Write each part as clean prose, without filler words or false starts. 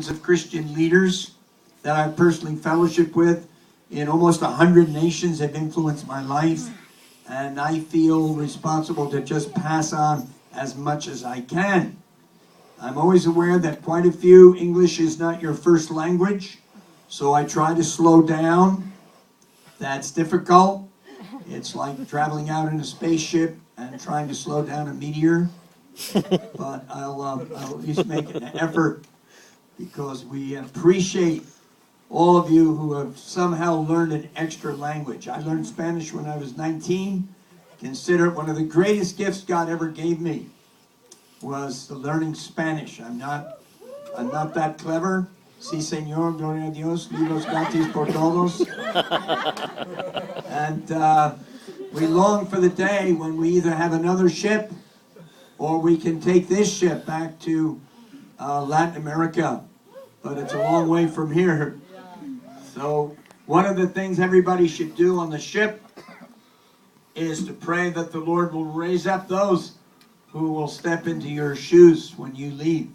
of Christian leaders that I've personally fellowshiped with in almost 100 nations have influenced my life, and I feel responsible to just pass on as much as I can. I'm always aware that quite a few English is not your first language, so I try to slow down. That's difficult. It's like traveling out in a spaceship and trying to slow down a meteor, but I'll at least make an effort, because we appreciate all of you who have somehow learned an extra language. I learned Spanish when I was 19. Consider it one of the greatest gifts God ever gave me, was the learning Spanish. I'm not that clever. Sí, señor, gloria a Dios, libros gratis por todos. And we long for the day when we either have another ship or we can take this ship back to Latin America, but it's a long way from here. So one of the things everybody should do on the ship is to pray that the Lord will raise up those who will step into your shoes when you leave.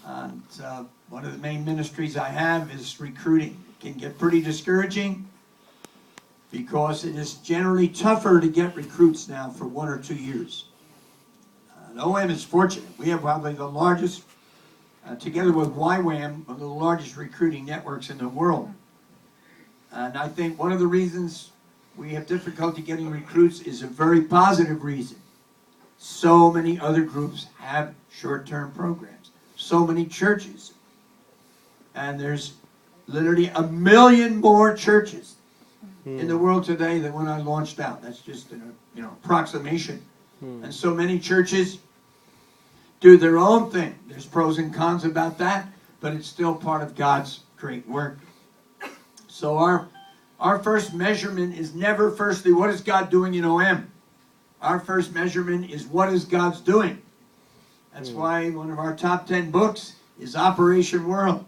And one of the main ministries I have is recruiting. It can get pretty discouraging because it is generally tougher to get recruits now for 1 or 2 years. And OM is fortunate. We have probably the largest, together with YWAM, one of the largest recruiting networks in the world. And I think one of the reasons we have difficulty getting recruits is a very positive reason. So many other groups have short-term programs. So many churches. And there's literally 1 million more churches in the world today than when I launched out. That's just an approximation. And so many churches do their own thing. There's pros and cons about that, but it's still part of God's great work. So our first measurement is never firstly, what is God doing in OM? Our first measurement is, what is God's doing? That's why one of our top 10 books is Operation World.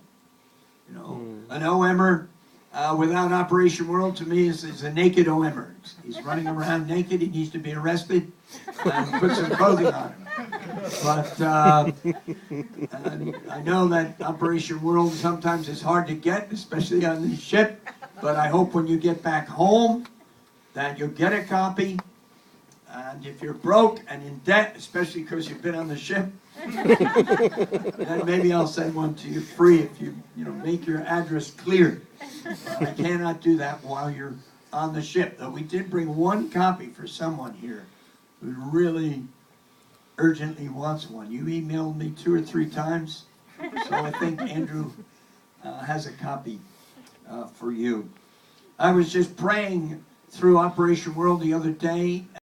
An OMer without Operation World, to me, is a naked OMer. He's running around naked. He needs to be arrested and put some clothing on him. But I know that Operation World sometimes is hard to get, especially on the ship. But I hope when you get back home that you'll get a copy. And if you're broke and in debt, especially because you've been on the ship, then maybe I'll send one to you free if you make your address clear. I cannot do that while you're on the ship. Though we did bring one copy for someone here who really urgently wants one. You emailed me 2 or 3 times, so I think Andrew has a copy for you. I was just praying through Operation World the other day.